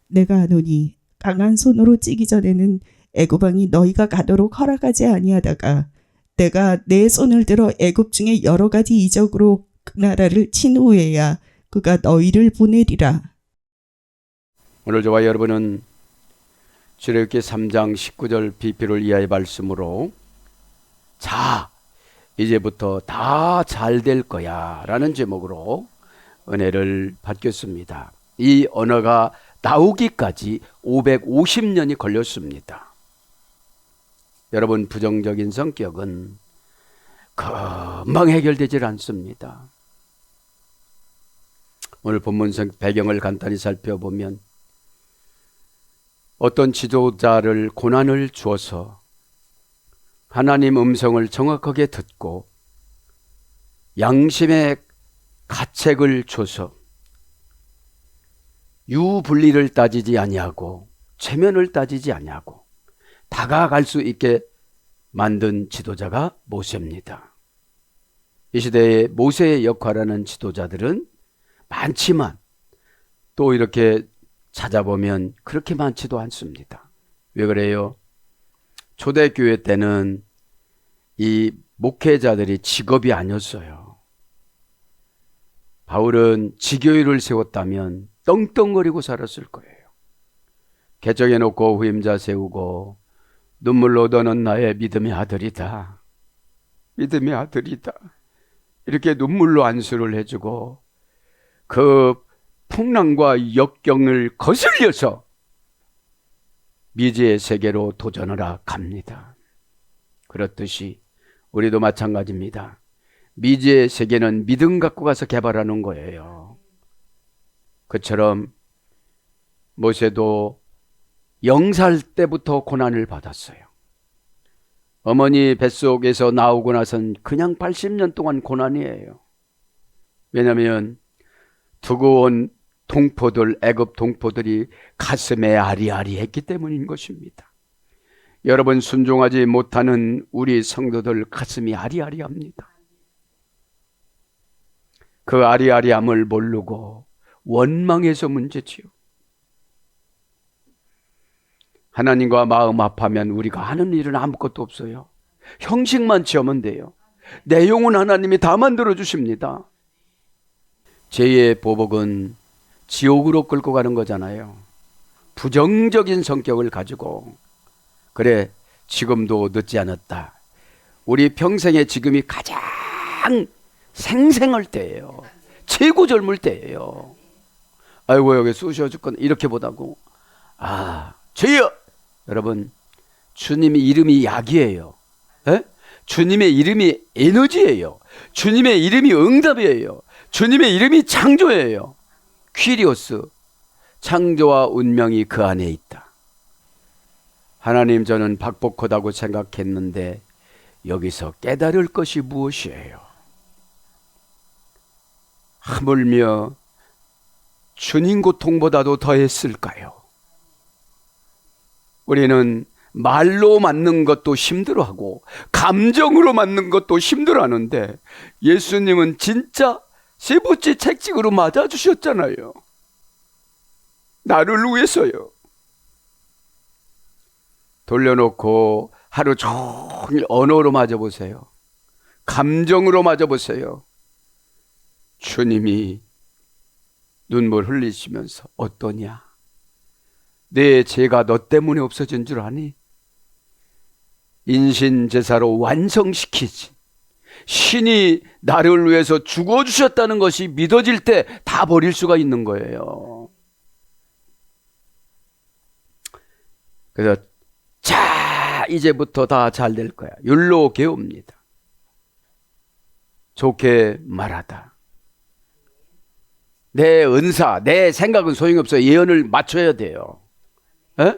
내가 아노니 강한 손으로 찌기 전에는 애굽 왕이 너희가 가도록 허락하지 아니하다가 내가 내 손을 들어 애굽 중에 여러 가지 이적으로 그 나라를 친 후에야 그가 너희를 보내리라. 오늘 저와 여러분은 출애굽기 3장 19절 비필을 이하의 말씀으로 자, 이제부터 다 잘 될 거야 라는 제목으로 은혜를 받겠습니다. 이 언어가 나오기까지 550년이 걸렸습니다. 여러분, 부정적인 성격은 금방 해결되질 않습니다. 오늘 본문 배경을 간단히 살펴보면 어떤 지도자를 고난을 주어서 하나님 음성을 정확하게 듣고 양심의 가책을 줘서 유불리를 따지지 아니하고 체면을 따지지 아니하고 다가갈 수 있게 만든 지도자가 모세입니다. 이 시대에 모세의 역할하는 지도자들은 많지만 또 이렇게 찾아보면 그렇게 많지도 않습니다. 왜 그래요? 초대교회 때는 이 목회자들이 직업이 아니었어요. 바울은 지교회를 세웠다면 떵떵거리고 살았을 거예요. 개척해놓고 후임자 세우고 눈물로 너는 나의 믿음의 아들이다. 믿음의 아들이다. 이렇게 눈물로 안수를 해주고 그 풍랑과 역경을 거슬려서 미지의 세계로 도전하러 갑니다. 그렇듯이 우리도 마찬가지입니다. 미지의 세계는 믿음 갖고 가서 개발하는 거예요. 그처럼 모세도 0살 때부터 고난을 받았어요. 어머니 뱃속에서 나오고 나선 그냥 80년 동안 고난이에요. 왜냐하면 두고 온 동포들, 애굽 동포들이 가슴에 아리아리했기 때문인 것입니다. 여러분, 순종하지 못하는 우리 성도들 가슴이 아리아리합니다. 그 아리아리함을 모르고 원망해서 문제지요. 하나님과 마음 합하면 우리가 하는 일은 아무것도 없어요. 형식만 취하면 돼요. 내용은 하나님이 다 만들어 주십니다. 죄의 보복은 지옥으로 끌고 가는 거잖아요. 부정적인 성격을 가지고 그래, 지금도 늦지 않았다. 우리 평생에 지금이 가장 생생할 때예요. 최고 젊을 때예요. 아이고 여기 쑤셔 죽건 이렇게 보다고. 주여! 여러분, 주님의 이름이 약이에요. 에? 주님의 이름이 에너지예요. 주님의 이름이 응답이에요. 주님의 이름이 창조예요. 퀴리오스, 창조와 운명이 그 안에 있다. 하나님, 저는 박복하다고 생각했는데 여기서 깨달을 것이 무엇이에요? 하물며 주님 고통보다도 더했을까요? 우리는 말로 맞는 것도 힘들어하고 감정으로 맞는 것도 힘들어하는데 예수님은 진짜 세부째 책찍으로 맞아주셨잖아요. 나를 위해서요. 돌려놓고 하루 종일 언어로 맞아보세요. 감정으로 맞아보세요. 주님이 눈물 흘리시면서 어떠냐? 내 죄가 너 때문에 없어진 줄 아니? 인신제사로 완성시키지. 신이 나를 위해서 죽어주셨다는 것이 믿어질 때 다 버릴 수가 있는 거예요. 그래서 자, 이제부터 다 잘 될 거야. 율로게옵니다. 좋게 말하다. 내 은사, 내 생각은 소용이 없어요. 예언을 맞춰야 돼요. 에?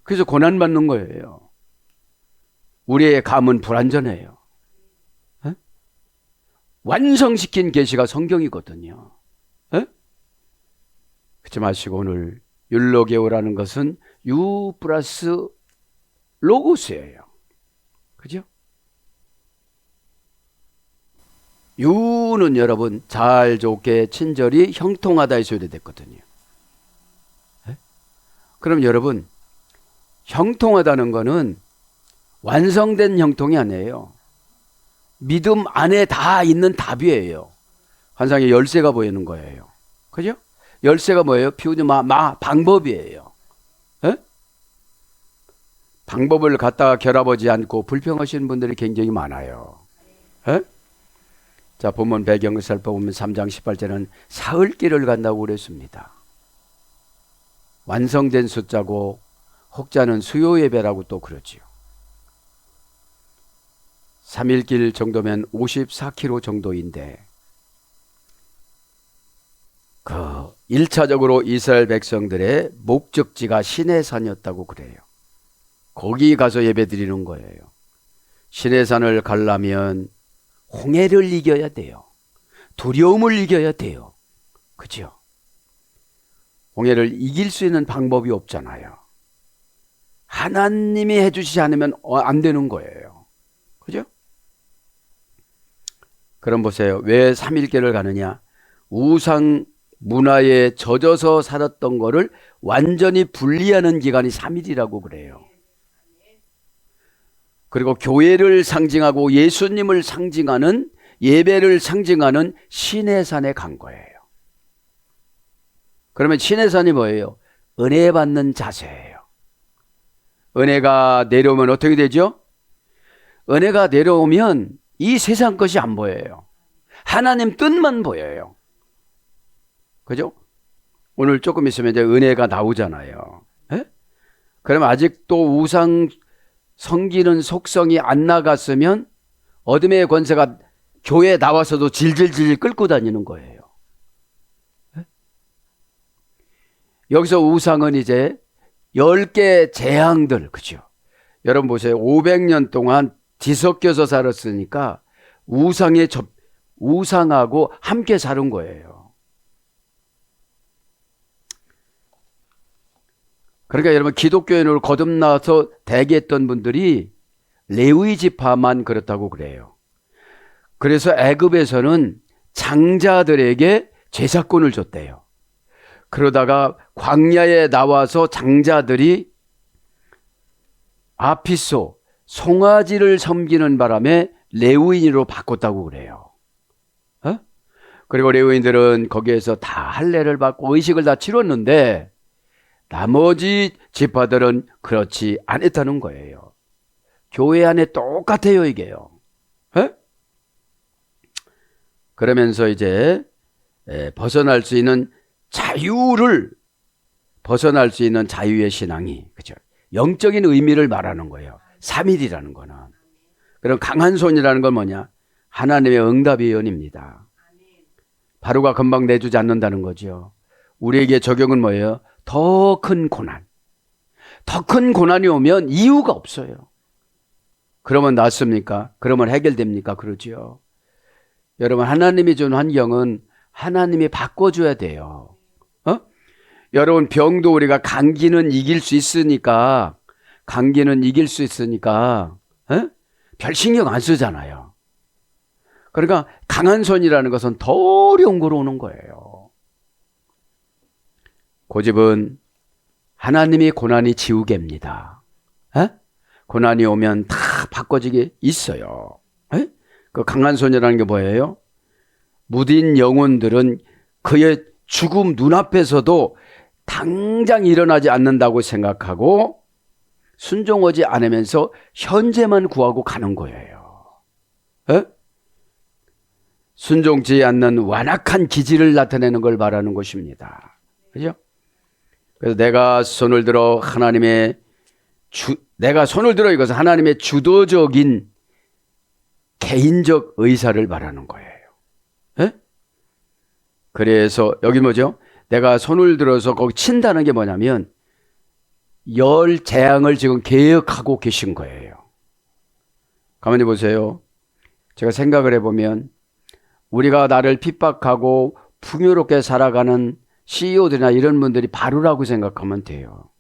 그래서 고난받는 거예요. 우리의 감은 불완전해요. 에? 완성시킨 계시가 성경이거든요. 에? 그렇지 마시고 오늘 율로게오라는 것은 유 플러스 로고스예요. 그죠? 유는 여러분 잘 좋게 친절히 형통하다 해서 됐거든요. 그럼 여러분, 형통하다는 거는 완성된 형통이 아니에요. 믿음 안에 다 있는 답이에요. 환상에 열쇠가 보이는 거예요. 그죠? 열쇠가 뭐예요? 방법이에요. 에? 방법을 갖다가 결합하지 않고 불평하시는 분들이 굉장히 많아요. 에? 자, 본문 배경을 살펴보면 3장 18절은 사흘길을 간다고 그랬습니다. 완성된 숫자고 혹자는 수요 예배라고 또 그러지요. 3일길 정도면 54km 정도인데 1차적으로 이스라엘 백성들의 목적지가 시내산이었다고 그래요. 거기 가서 예배 드리는 거예요. 시내산을 가려면 홍해를 이겨야 돼요. 두려움을 이겨야 돼요. 그죠? 홍해를 이길 수 있는 방법이 없잖아요. 하나님이 해주시지 않으면 안 되는 거예요. 그죠? 그럼 보세요. 왜 3일길을 가느냐? 우상 문화에 젖어서 살았던 거를 완전히 분리하는 기간이 3일이라고 그래요. 그리고 교회를 상징하고 예수님을 상징하는, 예배를 상징하는 시내산에 간 거예요. 그러면 시내산이 뭐예요? 은혜 받는 자세예요. 은혜가 내려오면 어떻게 되죠? 은혜가 내려오면 이 세상 것이 안 보여요. 하나님 뜻만 보여요. 그죠? 오늘 조금 있으면 이제 은혜가 나오잖아요. 에? 그러면 아직도 우상 섬기는 속성이 안 나갔으면 어둠의 권세가 교회에 나와서도 질질질 끌고 다니는 거예요. 에? 여기서 우상은 이제 10개 재앙들, 그죠? 여러분 보세요. 500년 동안 뒤섞여서 살았으니까 우상하고 함께 사는 거예요. 그러니까 여러분, 기독교인으로 거듭나서 대기했던 분들이 레위 지파만 그렇다고 그래요. 그래서 애굽에서는 장자들에게 제사권을 줬대요. 그러다가 광야에 나와서 장자들이 아피소, 송아지를 섬기는 바람에 레위인으로 바꿨다고 그래요. 그리고 레위인들은 거기에서 다 할례를 받고 의식을 다 치렀는데 나머지 지파들은 그렇지 않았다는 거예요. 교회 안에 똑같아요, 이게요. 그러면서 이제 벗어날 수 있는 자유의 신앙이, 그죠? 영적인 의미를 말하는 거예요. 3일이라는 거는. 그럼 강한 손이라는 건 뭐냐? 하나님의 응답의 예언입니다. 바로가 금방 내주지 않는다는 거죠. 우리에게 적용은 뭐예요? 더 큰 고난. 더 큰 고난이 오면 이유가 없어요. 그러면 낫습니까? 그러면 해결됩니까? 그러지요. 여러분, 하나님이 준 환경은 하나님이 바꿔줘야 돼요. 여러분, 병도 우리가 감기는 이길 수 있으니까 별 신경 안 쓰잖아요. 그러니까 강한 손이라는 것은 더 어려운 거로 오는 거예요. 고집은 하나님이 고난이 지우개입니다. 고난이 오면 다 바꿔지게 있어요. 그 강한 손이라는 게 뭐예요? 무딘 영혼들은 그의 죽음 눈앞에서도 당장 일어나지 않는다고 생각하고 순종하지 않으면서 현재만 구하고 가는 거예요. 순종치 않는 완악한 기질을 나타내는 걸 말하는 것입니다. 그죠? 그래서 내가 손을 들어 이것은 하나님의 주도적인 개인적 의사를 말하는 거예요. 그래서 여기 뭐죠? 내가 손을 들어서 거기 친다는 게 뭐냐면 열 재앙을 지금 계획하고 계신 거예요. 가만히 보세요. 제가 생각을 해보면 우리가 나를 핍박하고 풍요롭게 살아가는 CEO들이나 이런 분들이 바로라고 생각하면 돼요.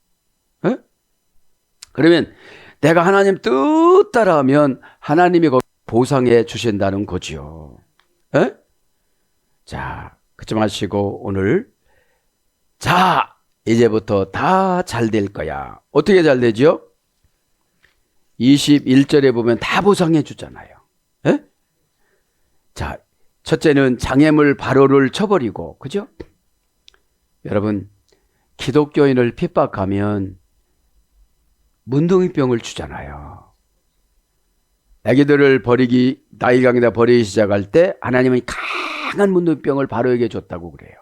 그러면 내가 하나님 뜻 따라하면 하나님이 보상해 주신다는 거죠. 자, 그치 마시고 오늘 이제부터 다 잘 될 거야. 어떻게 잘 되죠? 21절에 보면 다 보상해 주잖아요. 에? 자, 첫째는 장애물 바로를 쳐버리고, 그죠? 여러분, 기독교인을 핍박하면 문둥이병을 주잖아요. 아기들을 나일강에다 버리기 시작할 때 하나님은 강한 문둥이병을 바로에게 줬다고 그래요.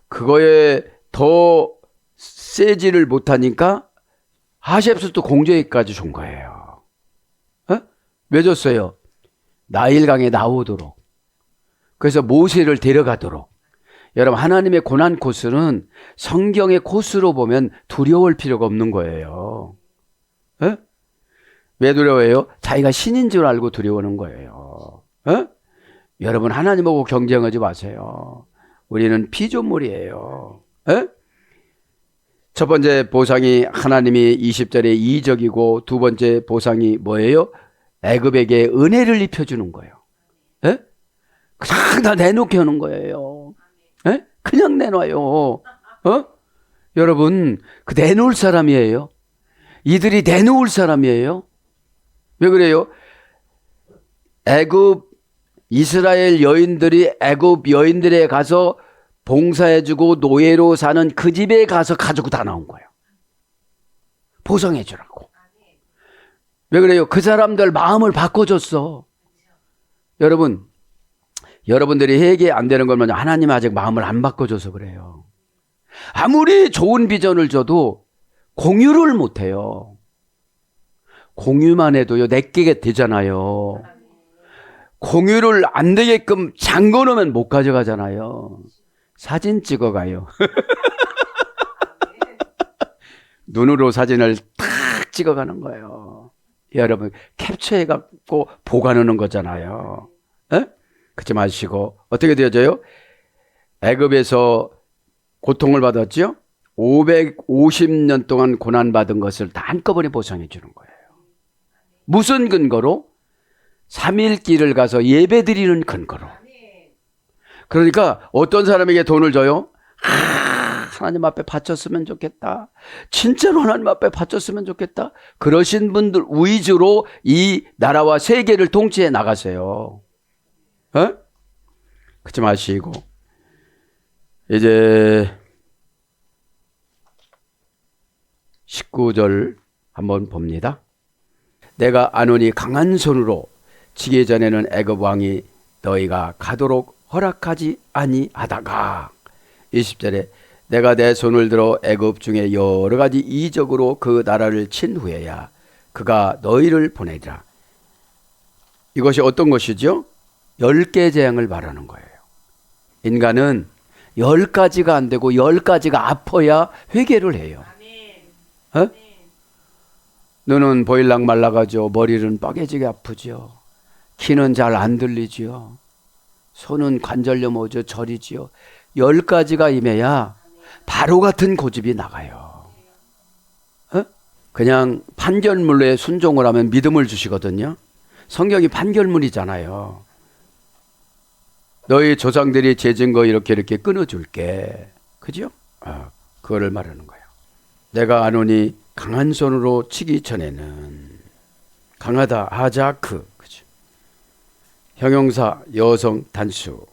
그거에 더 세지를 못하니까 하셉스도 공주에게까지 준 거예요. 왜 줬어요? 나일강에 나오도록. 그래서 모세를 데려가도록. 여러분, 하나님의 고난 코스는 성경의 코스로 보면 두려울 필요가 없는 거예요. 에? 왜 두려워해요? 자기가 신인 줄 알고 두려워하는 거예요. 에? 여러분, 하나님하고 경쟁하지 마세요. 우리는 피조물이에요. 에? 첫 번째 보상이 하나님이 20절에 이적이고, 두 번째 보상이 뭐예요? 애굽에게 은혜를 입혀주는 거예요. 에? 그냥 다 내놓게 하는 거예요. 에? 그냥 내놔요. 여러분, 그 내놓을 사람이에요. 이들이 내놓을 사람이에요. 왜 그래요? 이스라엘 여인들이 애굽 여인들에 가서 봉사해주고 노예로 사는 그 집에 가서 가지고 다 나온 거예요. 보상해주라고. 왜 그래요? 그 사람들 마음을 바꿔줬어. 여러분, 여러분들이 회개 안 되는 건 뭐냐? 하나님 아직 마음을 안 바꿔줘서 그래요. 아무리 좋은 비전을 줘도 공유를 못해요. 공유만 해도요, 내게 되잖아요. 공유를 안 되게끔 잠궈놓으면 못 가져가잖아요. 사진 찍어가요. 눈으로 사진을 탁 찍어가는 거예요. 여러분, 캡처해갖고 보관하는 거잖아요. 에? 그렇지 마시고 어떻게 되어져요? 애굽에서 고통을 받았죠? 550년 동안 고난받은 것을 다 한꺼번에 보상해 주는 거예요. 무슨 근거로? 3일길을 가서 예배 드리는 근거로. 그러니까 어떤 사람에게 돈을 줘요? 하나님 앞에 바쳤으면 좋겠다. 진짜로 하나님 앞에 바쳤으면 좋겠다. 그러신 분들 위주로 이 나라와 세계를 통치해 나가세요. 그렇지 마시고 이제 19절 한번 봅니다. 내가 아노니 강한 손으로 치기 전에는 애굽 왕이 너희가 가도록 허락하지 아니하다가 20절에 내가 내 손을 들어 애굽 중에 여러 가지 이적으로 그 나라를 친 후에야 그가 너희를 보내리라. 이것이 어떤 것이죠? 10개 재앙을 말하는 거예요. 인간은 10가지가 안 되고 10가지가 아파야 회개를 해요. 눈은 보일락 말라가죠. 머리는 빠개지게 아프죠. 귀는 잘 안 들리죠. 손은 관절염 오죠. 저리지요. 10가지가 임해야 바로 같은 고집이 나가요. 그냥 판결문에 순종을 하면 믿음을 주시거든요. 성경이 판결문이잖아요. 너희 조상들이 죄 증거 이렇게 끊어줄게. 그죠? 그거를 말하는 거예요. 내가 아노니 강한 손으로 치기 전에는 강하다 하자크. 그죠? 형용사 여성 단수.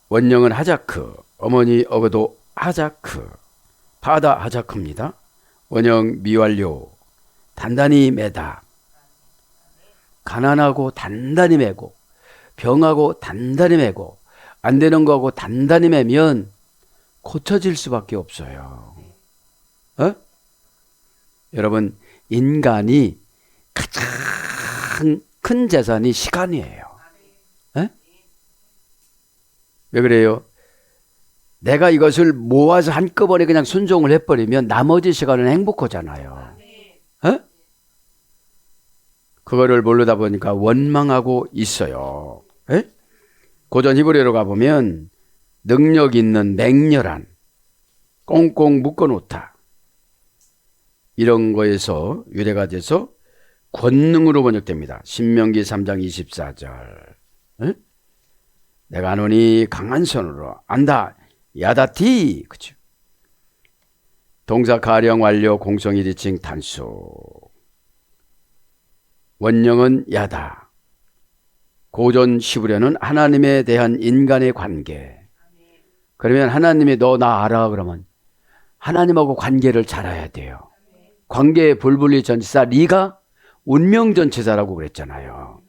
원형은 하자크. 어머니 어거도 하자크. 바다 하자크입니다. 원형 미완료. 단단히 매다. 가난하고 단단히 매고 병하고 단단히 매고 안 되는 거하고 단단히 매면 고쳐질 수밖에 없어요. 여러분, 인간이 가장 큰 재산이 시간이에요. 왜 그래요? 내가 이것을 모아서 한꺼번에 그냥 순종을 해버리면 나머지 시간은 행복하잖아요. 그거를 모르다 보니까 원망하고 있어요. 고전 히브리어로 가보면 능력 있는 맹렬한 꽁꽁 묶어놓다. 이런 거에서 유래가 돼서 권능으로 번역됩니다. 신명기 3장 24절. 내가 아노니 강한 손으로 안다 야다티. 그죠? 동사 가령 완료 공성 일위칭 단수. 원형은 야다. 고전 시부려는 하나님에 대한 인간의 관계. 그러면 하나님이 너 나 알아 그러면 하나님하고 관계를 잘해야 돼요. 관계의 불분리 전치사 네가 운명 전치사라고 그랬잖아요.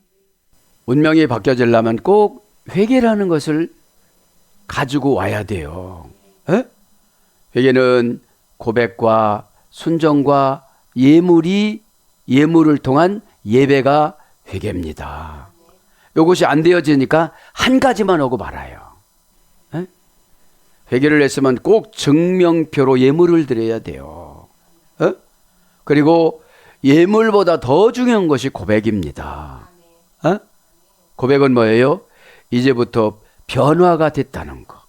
운명이 바뀌어지려면 꼭 회개라는 것을 가지고 와야 돼요. 에? 회개는 고백과 순종과 예물을 통한 예배가 회개입니다. 이것이 안 되어지니까 한 가지만 하고 말아요. 에? 회개를 했으면 꼭 증명표로 예물을 드려야 돼요. 에? 그리고 예물보다 더 중요한 것이 고백입니다. 에? 고백은 뭐예요? 이제부터 변화가 됐다는 거.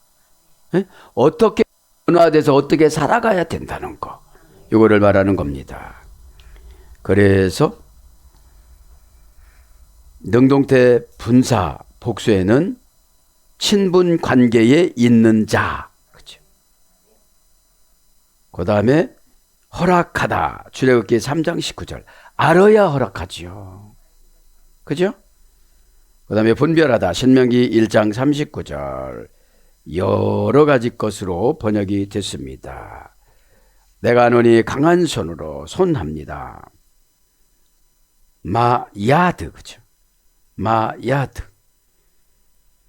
에? 어떻게 변화돼서 어떻게 살아가야 된다는 거. 이거를 말하는 겁니다. 그래서 능동태 분사 복수에는 친분 관계에 있는 자. 그렇죠. 그 다음에 허락하다. 출애굽기 3장 19절. 알아야 허락하지요. 그죠? 그 다음에 분별하다. 신명기 1장 39절. 여러 가지 것으로 번역이 됐습니다. 내가 너니 강한 손으로 손합니다. 마야드. 그죠? 마야드.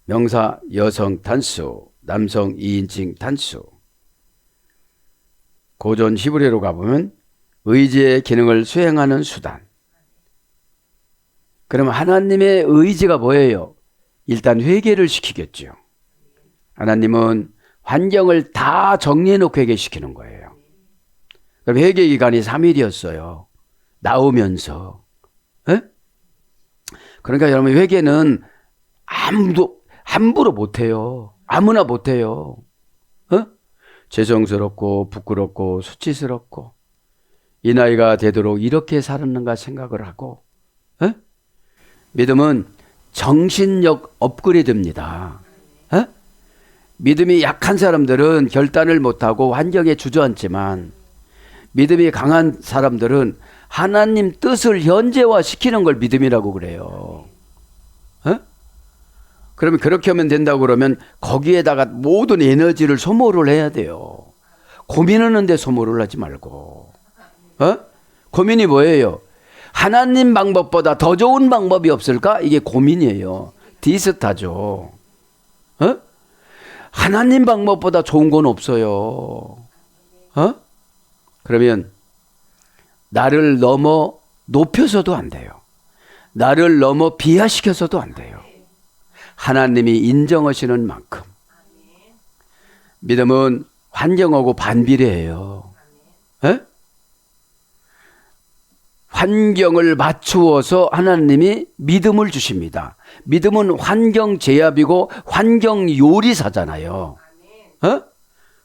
명사 여성 단수, 남성 2인칭 단수. 고전 히브리어로 가보면 의지의 기능을 수행하는 수단. 그러면 하나님의 의지가 뭐예요? 일단 회개를 시키겠죠. 하나님은 환경을 다 정리해 놓고 회개시키는 거예요. 그럼 회개 기간이 3일이었어요. 나오면서. 에? 그러니까 여러분 회개는 아무도 함부로 못해요. 아무나 못해요. 어? 죄송스럽고 부끄럽고 수치스럽고 이 나이가 되도록 이렇게 살았는가 생각을 하고. 에? 믿음은 정신력 업그레이드입니다. 에? 믿음이 약한 사람들은 결단을 못하고 환경에 주저앉지만 믿음이 강한 사람들은 하나님 뜻을 현재화시키는 걸 믿음이라고 그래요. 어? 그러면 그렇게 하면 된다고 그러면 거기에다가 모든 에너지를 소모를 해야 돼요. 고민하는데 소모를 하지 말고. 어? 고민이 뭐예요? 하나님 방법보다 더 좋은 방법이 없을까? 이게 고민이에요. 디스타죠. 어? 하나님 방법보다 좋은 건 없어요. 어? 그러면 나를 넘어 높여서도 안 돼요. 나를 넘어 비하시켜서도 안 돼요. 하나님이 인정하시는 만큼. 믿음은 환경하고 반비례해요. 에? 환경을 맞추어서 하나님이 믿음을 주십니다. 믿음은 환경 제압이고 환경 요리사잖아요. 어?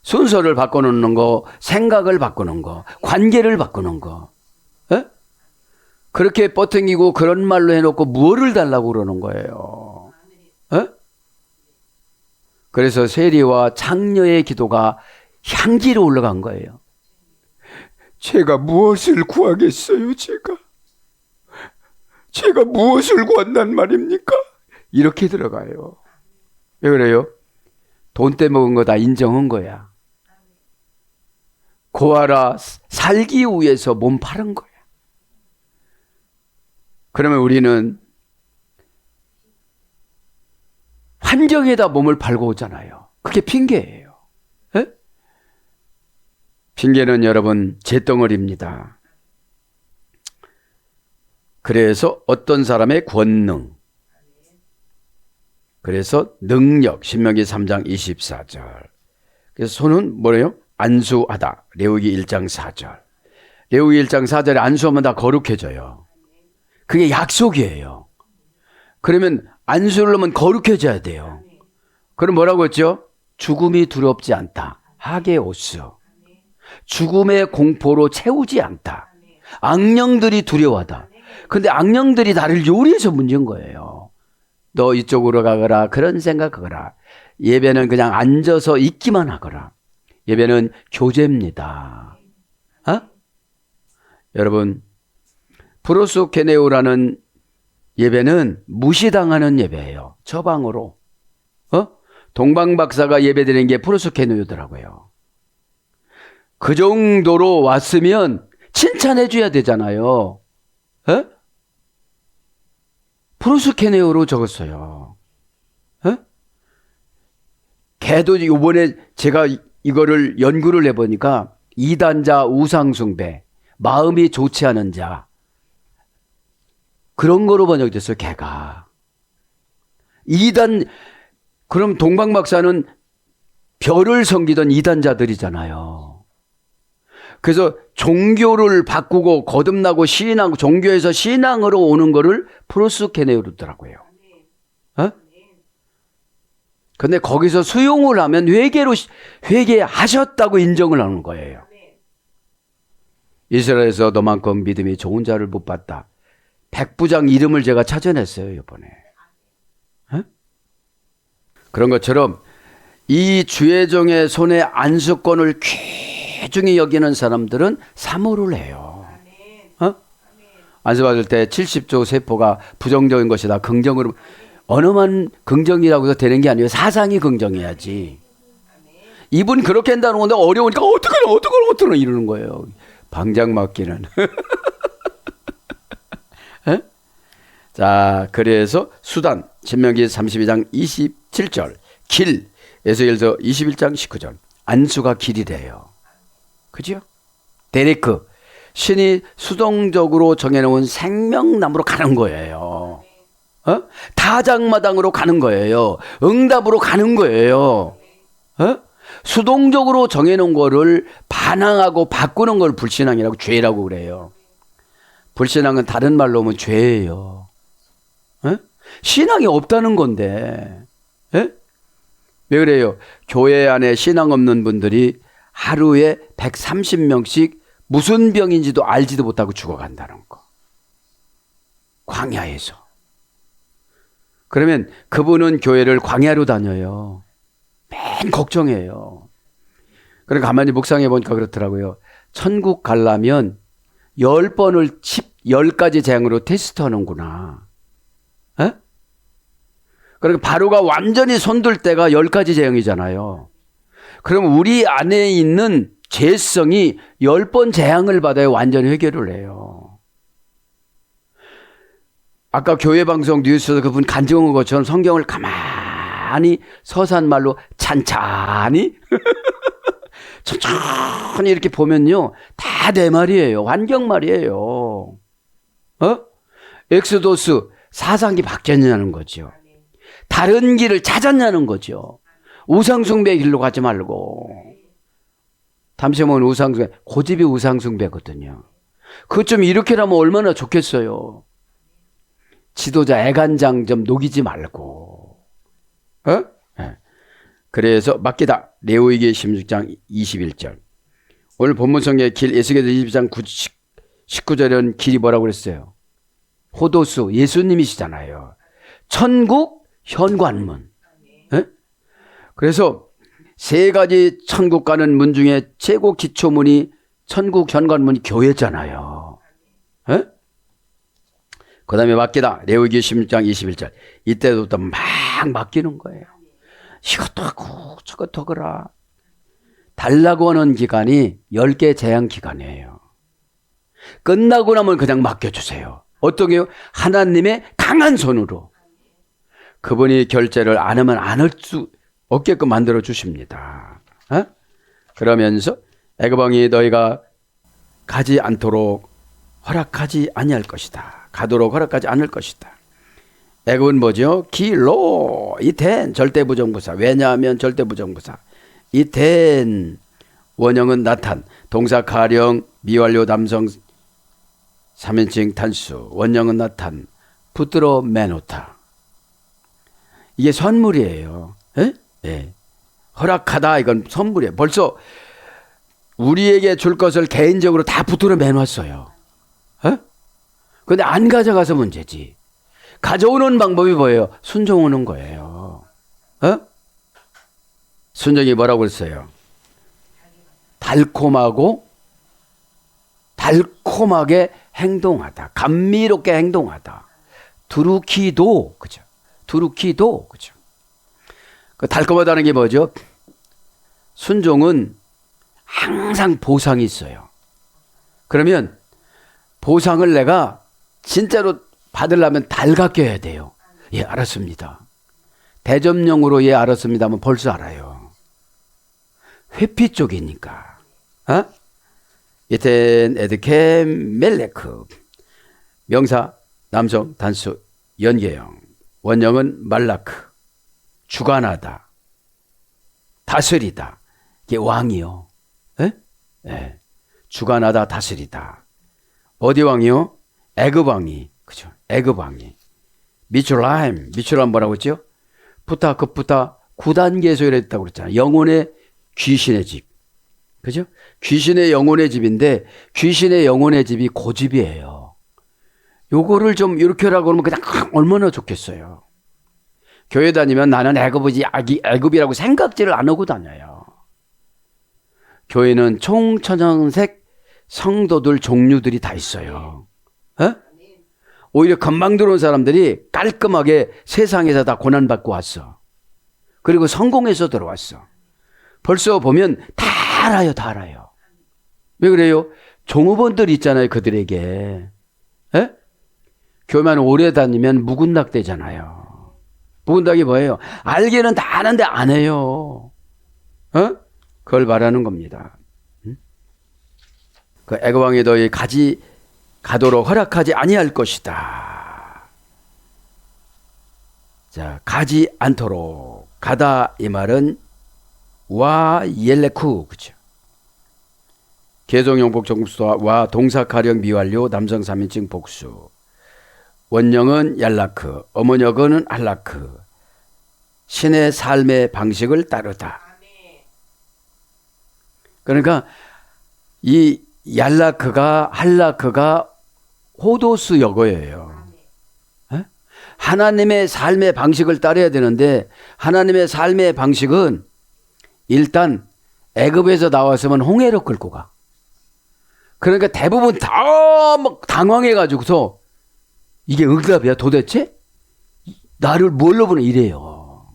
순서를 바꿔놓는 거, 생각을 바꾸는 거, 관계를 바꾸는 거. 에? 그렇게 뻗팅기고 그런 말로 해놓고 무엇을 달라고 그러는 거예요. 에? 그래서 세리와 창녀의 기도가 향기로 올라간 거예요. 제가 무엇을 구하겠어요, 제가 무엇을 구한단 말입니까? 이렇게 들어가요. 왜 그래요? 돈 떼먹은 거 다 인정한 거야. 고아라 살기 위해서 몸 파는 거야. 그러면 우리는 환경에다 몸을 팔고 오잖아요. 그게 핑계예요. 에? 핑계는 여러분 잿덩어리입니다. 그래서 어떤 사람의 권능, 그래서 능력, 신명기 3장 24절. 그래서 손은 뭐래요? 안수하다. 레위기 1장 4절. 레위기 1장 4절에 안수하면 다 거룩해져요. 그게 약속이에요. 그러면 안수를 하면 거룩해져야 돼요. 그럼 뭐라고 했죠? 죽음이 두렵지 않다. 하게오스. 죽음의 공포로 채우지 않다. 악령들이 두려워하다. 근데 악령들이 나를 요리해서 문제인 거예요. 너 이쪽으로 가거라. 그런 생각하거라. 예배는 그냥 앉아서 있기만 하거라. 예배는 교제입니다. 여러분, 프로스케네오라는 예배는 무시당하는 예배예요. 처방으로. 동방박사가 예배드리는 게 프로스케네오더라고요. 그 정도로 왔으면 칭찬해 줘야 되잖아요. 프로스케네오로 적었어요. 걔도 이번에 제가 이거를 연구를 해보니까 이단자 우상숭배, 마음이 좋지 않은 자, 그런 거로 번역됐어요. 걔가. 그럼 동방박사는 별을 섬기던 이단자들이잖아요. 그래서 종교를 바꾸고 거듭나고 신앙, 종교에서 신앙으로 오는 거를 프로스케네오르더라고요. 근데 거기서 수용을 하면 회개하셨다고 인정을 하는 거예요. 이스라엘에서 너만큼 믿음이 좋은 자를 못 봤다. 백부장 이름을 제가 찾아냈어요, 이번에. 그런 것처럼 이 주의종의 손에 안수권을 귀중히 여기는 사람들은 사모를 해요. 안수받을 때 70조 세포가 부정적인 것이다. 긍정으로. 언어만 긍정이라고 해서 되는 게 아니에요. 사상이 긍정해야지. 이분 그렇게 한다는 건데 어려우니까 어떡하나 이러는 거예요. 방장 맡기는. 자, 그래서 수단, 신명기 32장 27절, 길, 에스겔서 21장 19절, 안수가 길이래요. 그죠? 데레크, 신이 수동적으로 정해놓은 생명나무로 가는 거예요. 타작마당으로 가는 거예요. 응답으로 가는 거예요. 수동적으로 정해놓은 거를 반항하고 바꾸는 걸 불신앙이라고, 죄라고 그래요. 불신앙은 다른 말로 하면 죄예요. 신앙이 없다는 건데. 왜 그래요? 교회 안에 신앙 없는 분들이 하루에 130명씩 무슨 병인지도 알지도 못하고 죽어간다는 거. 광야에서. 그러면 그분은 교회를 광야로 다녀요. 맨 걱정해요. 그러니까 가만히 묵상해 보니까 그렇더라고요. 천국 가려면 10번을 10가지 재앙으로 테스트 하는구나. 그러니까 바로가 완전히 손들 때가 10가지 재앙이잖아요. 그럼 우리 안에 있는 죄성이 10번 재앙을 받아야 완전히 해결을 해요. 아까 교회 방송 뉴스에서 그분 간증한 것처럼 성경을 가만히 서산말로 찬찬히 천천히 이렇게 보면요, 다 내 말이에요. 환경 말이에요. 엑소도스, 사상이 바뀌었냐는 거죠. 다른 길을 찾았냐는 거죠. 우상숭배 길로 가지 말고. 담시몬 우상숭배, 고집이 우상숭배거든요. 그것 좀 이렇게라면 얼마나 좋겠어요. 지도자 애간장 좀 녹이지 말고. 그래서 맡기다. 레위기 16장 21절. 오늘 본문 성경의 길, 에스겔서 22장 19절은 길이 뭐라고 그랬어요? 호도수, 예수님이시잖아요. 천국 현관문. 그래서 3가지 천국 가는 문 중에 최고 기초문이 천국 현관문이 교회잖아요. 그 다음에 맡기다. 레위기 16장 21절. 이때부터 막 맡기는 거예요. 이것도 하고 저것도 하거라. 달라고 하는 기간이 10개 재앙 기간이에요. 끝나고 나면 그냥 맡겨주세요. 어떻게요? 하나님의 강한 손으로. 그분이 결제를 안 하면 안 할 수 없게끔 만들어 주십니다. 그러면서 애굽 왕이 너희가 가지 않도록 허락하지 아니할 것이다. 가도록 허락하지 않을 것이다. 애굽은 뭐죠? 길로, 이텐, 절대부정부사. 왜냐하면 절대부정부사. 이텐, 원형은 나탄, 동사 가령, 미완료 남성 3인칭 단수, 원형은 나탄, 붙들어 매놓다. 이게 선물이에요. 예. 허락하다, 이건 선물이에요. 벌써 우리에게 줄 것을 개인적으로 다 붙들어 매놨어요. 근데 안 가져가서 문제지. 가져오는 방법이 뭐예요? 순종하는 거예요. 순종이 뭐라고 그랬어요? 달콤하고 달콤하게 행동하다. 감미롭게 행동하다. 두루키도, 그죠? 두루키도, 그죠? 그 달콤하다는 게 뭐죠? 순종은 항상 보상이 있어요. 그러면 보상을 내가 진짜로 받으려면 달갑게 해야 돼요. 예, 알았습니다. 대접용으로 예, 알았습니다 하면 벌써 알아요. 회피 쪽이니까. 어? 이텐 에드캠 멜레크. 명사 남성 단수 연계형. 원형은 말라크. 주관하다. 다스리다. 이게 왕이요. 예? 예. 주관하다 다스리다. 어디 왕이요? 애굽 왕이. 그죠? 애굽 왕이. 미추라임. 미추라임 뭐라고 했죠? 부타 급부타 9단계에서 이랬다고 그랬잖아요. 영혼의 귀신의 집. 그죠? 귀신의 영혼의 집인데 귀신의 영혼의 집이 고집이에요. 요거를 좀 이렇게 하라고 그러면 그냥 얼마나 좋겠어요. 교회 다니면 나는 애굽이지 애굽이라고 생각지를 안 하고 다녀요. 교회는 총천연색 성도들 종류들이 다 있어요. 에? 오히려 금방 들어온 사람들이 깔끔하게 세상에서 다 고난받고 왔어. 그리고 성공해서 들어왔어. 벌써 보면 다 알아요. 다 알아요. 왜 그래요? 종업원들 있잖아요. 그들에게. 에? 교회만 오래 다니면 묵은닥 되잖아요. 묵은닥이 뭐예요? 알기는 다 아는데 안 해요. 어? 그걸 말하는 겁니다. 그 애굽 왕이 너희 가도록 허락하지 아니할 것이다. 자, 가지 않도록. 가다 이 말은 와 옐레쿠, 그죠? 개성형 복정수와 와 동사 가령 미완료 남성 3인칭 복수. 원형은 얄라크, 어머니어는 할라크. 신의 삶의 방식을 따르다. 그러니까 이 얄라크가 할라크가 호도스 여거예요. 에? 하나님의 삶의 방식을 따라야 되는데 하나님의 삶의 방식은 일단 애굽에서 나왔으면 홍해로 끌고 가. 그러니까 대부분 다 막 당황해가지고서 이게 응답이야 도대체? 나를 뭘로 보내 이래요.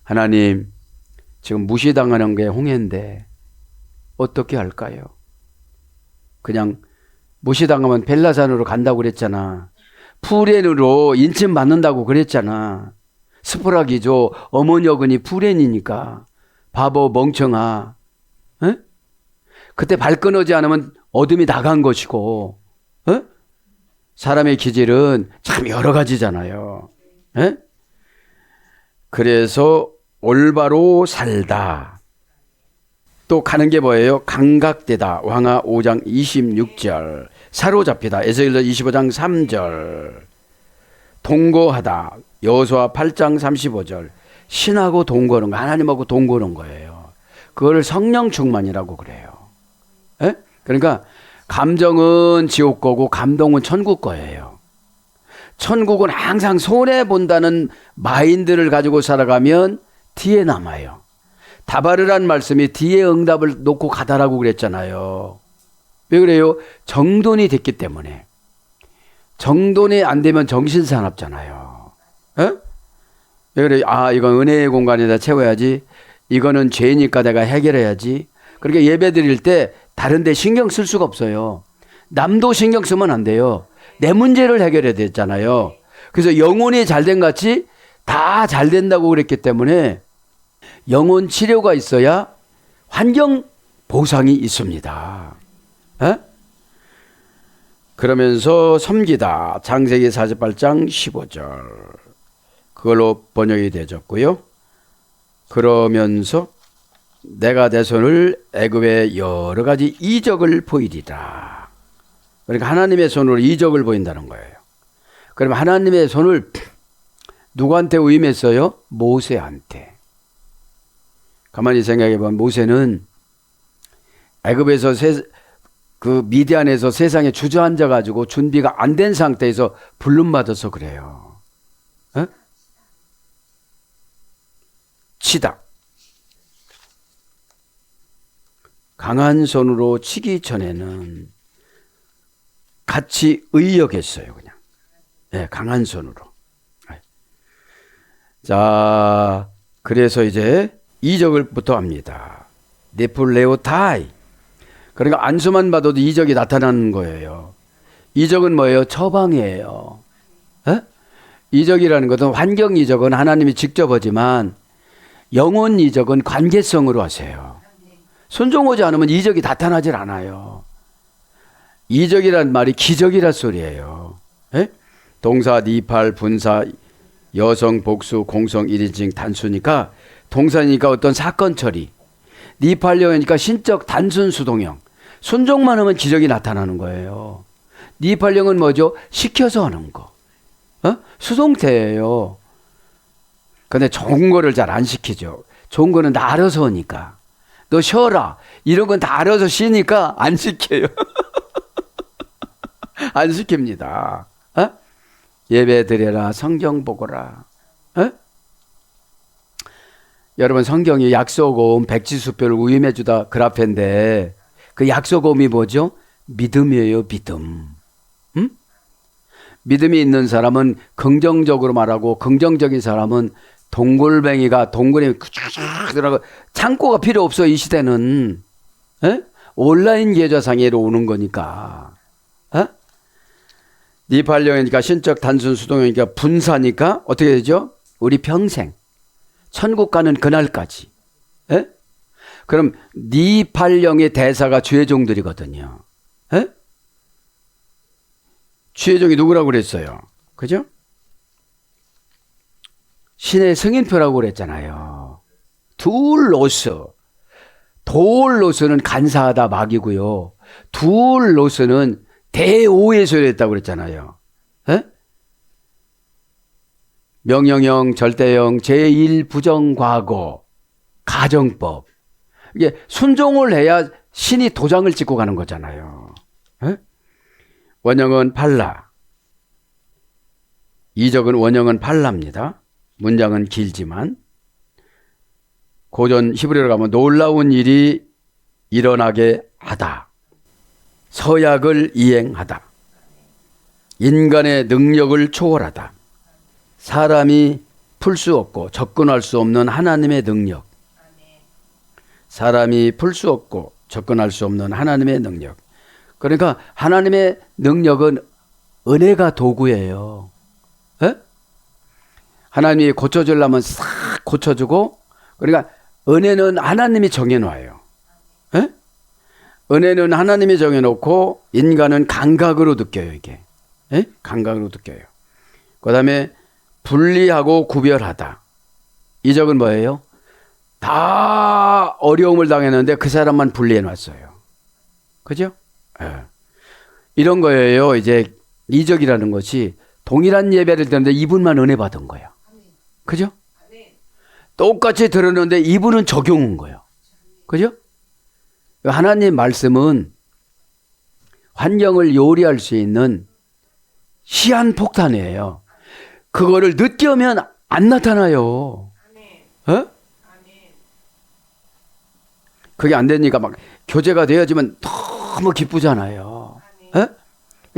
하나님 지금 무시당하는 게 홍해인데 어떻게 할까요? 그냥 무시당하면 벨라산으로 간다고 그랬잖아. 푸렌으로 인침 받는다고 그랬잖아. 스포라기죠. 어머니 어근이 푸렌이니까. 바보 멍청아. 에? 그때 발 끊어지 않으면 어둠이 나간 것이고. 에? 사람의 기질은 참 여러 가지잖아요. 에? 그래서 올바로 살다. 또 가는 게 뭐예요? 감각되다. 왕하 5장 26절. 사로잡히다. 에스겔서 25장 3절. 동거하다. 여호수아 8장 35절. 신하고 동거는 거, 하나님하고 동거는 거예요. 그걸 성령 충만이라고 그래요. 에? 그러니까 감정은 지옥 거고 감동은 천국 거예요. 천국은 항상 손해본다는 마인드를 가지고 살아가면 뒤에 남아요. 다바르란 말씀이 뒤에 응답을 놓고 가다라고 그랬잖아요. 왜 그래요? 정돈이 됐기 때문에. 정돈이 안 되면 정신사납잖아요. 에? 왜 그래요? 아, 이건 은혜의 공간에다 채워야지. 이거는 죄니까 내가 해결해야지. 그러니까 예배 드릴 때 다른 데 신경 쓸 수가 없어요. 남도 신경 쓰면 안 돼요. 내 문제를 해결해야 되잖아요. 그래서 영혼이 잘된 같이 다 잘 된다고 그랬기 때문에 영혼 치료가 있어야 환경 보상이 있습니다. 에? 그러면서 섬기다. 창세기 48장 15절. 그걸로 번역이 되었고요. 그러면서 내가 내 손을 애굽의 여러 가지 이적을 보이리라. 그러니까 하나님의 손으로 이적을 보인다는 거예요. 그러면 하나님의 손을 누구한테 위임했어요? 모세한테. 가만히 생각해 보면 모세는 애굽에서 그 미디안에서 세상에 주저앉아 가지고 준비가 안 된 상태에서 불름 받아서 그래요. 에? 치다. 강한 손으로 치기 전에는 같이 의역했어요. 그냥. 네, 강한 손으로. 자, 그래서 이제 이적을부터 합니다. 네플레오타이. 그러니까 안수만 봐도 이적이 나타나는 거예요. 이적은 뭐예요? 처방이에요. 에? 이적이라는 것은 환경 이적은 하나님이 직접 하지만 영혼 이적은 관계성으로 하세요. 순종하지 않으면 이적이 나타나질 않아요. 이적이란 말이 기적이란 소리예요. 에? 동사, 니팔, 분사, 여성, 복수, 공성, 1인칭, 단수니까 동사니까 어떤 사건 처리. 니팔령이니까 신적 단순 수동형. 순종만 하면 기적이 나타나는 거예요. 니팔령은 뭐죠? 시켜서 하는 거. 수동태예요. 근데 좋은 거를 잘 안 시키죠. 좋은 거는 다 알아서 하니까. 너 쉬어라. 이런 건 다 알아서 쉬니까 안 시켜요. 안 시킵니다. 예배 드려라. 성경 보거라. 여러분 성경이 약속음 백지수표를 우임해 주다 그라페인데 그 약속음이 뭐죠? 믿음이에요. 믿음. 믿음이 있는 사람은 긍정적으로 말하고 긍정적인 사람은 동굴뱅이가 동굴에 들어가 창고가 필요 없어. 이 시대는 온라인 계좌상에로 오는 거니까. 니팔령이니까 신적 단순 수동이니까 분사니까 어떻게 되죠? 우리 평생 천국 가는 그날까지. 그럼 니팔령의 대사가 주의종들이거든요. 주의종이 누구라고 그랬어요? 그죠? 신의 승인표라고 그랬잖아요. 돌로스는 간사하다 막이고요. 둘로스는 대오의 소리를 했다고 그랬잖아요. 명령형, 절대형, 제1부정과거, 가정법. 이게 순종을 해야 신이 도장을 찍고 가는 거잖아요. 원형은 팔라. 이적은 원형은 팔라입니다. 문장은 길지만. 고전 히브리어로 가면 놀라운 일이 일어나게 하다. 서약을 이행하다. 인간의 능력을 초월하다. 사람이 풀 수 없고 접근할 수 없는 하나님의 능력. 사람이 풀 수 없고 접근할 수 없는 하나님의 능력. 그러니까 하나님의 능력은 은혜가 도구예요. 하나님이 고쳐주려면 싹 고쳐주고, 그러니까 은혜는 하나님이 정해놔요. 은혜는 하나님이 정해놓고 인간은 감각으로 느껴요. 이게 감각으로 느껴요. 그 다음에 분리하고 구별하다. 이적은 뭐예요? 다 어려움을 당했는데 그 사람만 분리해놨어요. 그죠? 이런 거예요. 이제 이적이라는 것이 동일한 예배를 드렸는데 이분만 은혜 받은 거예요. 그죠? 똑같이 들었는데 이분은 적용한 거예요. 그죠? 하나님 말씀은 환경을 요리할 수 있는 시한폭탄이에요. 그거를 늦게 하면 안 나타나요. 그게 안 되니까 막 교제가 되어지면 너무 기쁘잖아요.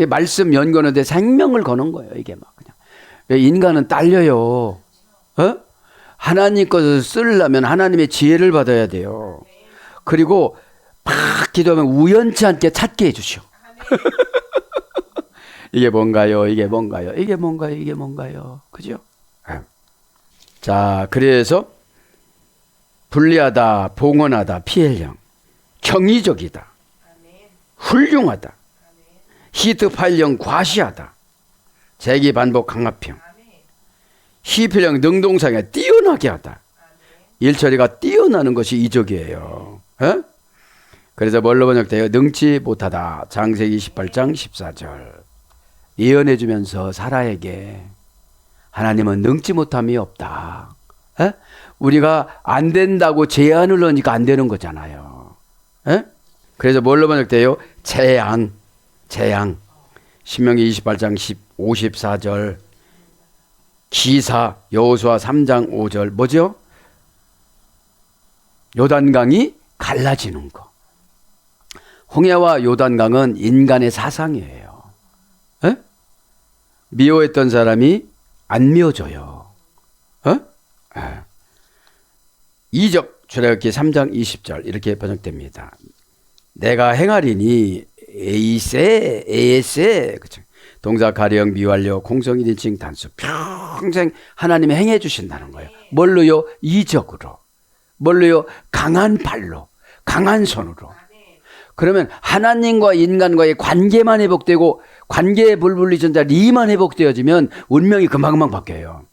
말씀 연거는데 생명을 거는 거예요. 이게 막 그냥. 인간은 딸려요. 하나님 것을 쓰려면 하나님의 지혜를 받아야 돼요. 그리고 막 기도하면 우연치 않게 찾게 해주시오. 이게 뭔가요? 이게 뭔가요? 이게 뭔가요? 이게 뭔가요? 그죠? 자, 그래서 불리하다, 봉헌하다, 피해령, 경이적이다, 훌륭하다, 히트팔령, 과시하다, 재기 반복 강압형, 희필령, 능동상에 뛰어나게 하다. 일처리가 뛰어나는 것이 이적이에요. 그래서 뭘로 번역돼요? 능치 못하다. 창세기 28장 14절. 예언해 주면서 사라에게 하나님은 능치 못함이 없다. 우리가 안 된다고 제안을 하니까 안 되는 거잖아요. 그래서 뭘로 번역돼요? 재앙. 신명기 28장 54절. 기사 여호수아 3장 5절. 뭐죠? 요단강이 갈라지는 거. 홍해와 요단강은 인간의 사상이에요. 에? 미워했던 사람이 안 미워져요. 이적 출애굽기 3장 20절 이렇게 번역됩니다. 내가 행하리니 에이세 그쵸? 동사 가령 미완료 공성 1인칭 단수 평생 하나님이 행해 주신다는 거예요. 뭘로요? 이적으로. 뭘로요? 강한 발로, 강한 손으로. 그러면 하나님과 인간과의 관계만 회복되고 관계의 불분리 전자 리만 회복되어지면 운명이 금방금방 바뀌어요.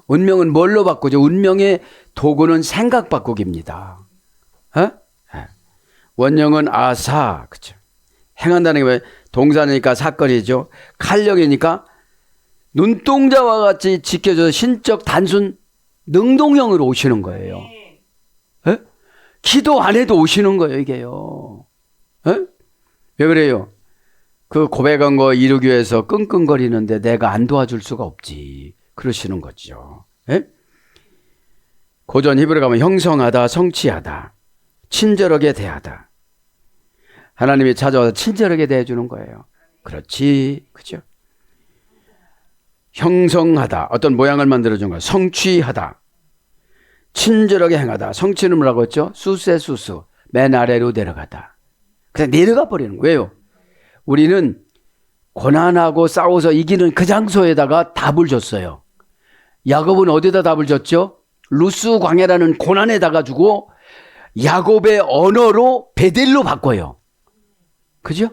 운명은 뭘로 바꾸죠? 운명의 도구는 생각 바꾸기입니다. 원형은 아사, 그쵸? 행한다는 게 왜? 동사니까 사건이죠. 칼력이니까 눈동자와 같이 지켜져서 신적 단순 능동형으로 오시는 거예요. 기도 안 해도 오시는 거예요, 이게요. 왜 그래요? 그 고백한 거 이루기 위해서 끙끙거리는데 내가 안 도와줄 수가 없지. 그러시는 거죠. 고전 히브리 가면 형성하다, 성취하다, 친절하게 대하다. 하나님이 찾아와서 친절하게 대해주는 거예요. 그렇지, 그죠? 형성하다, 어떤 모양을 만들어준 거예요. 성취하다, 친절하게 행하다. 성취는 뭐라고 했죠? 수세수수, 맨 아래로 내려가다. 그냥 내려가 버리는 거예요. 왜요? 우리는 고난하고 싸워서 이기는 그 장소에다가 답을 줬어요. 야곱은 어디다 답을 줬죠? 루스 광야라는 고난에다가 주고 야곱의 언어로 베델로 바꿔요. 그죠?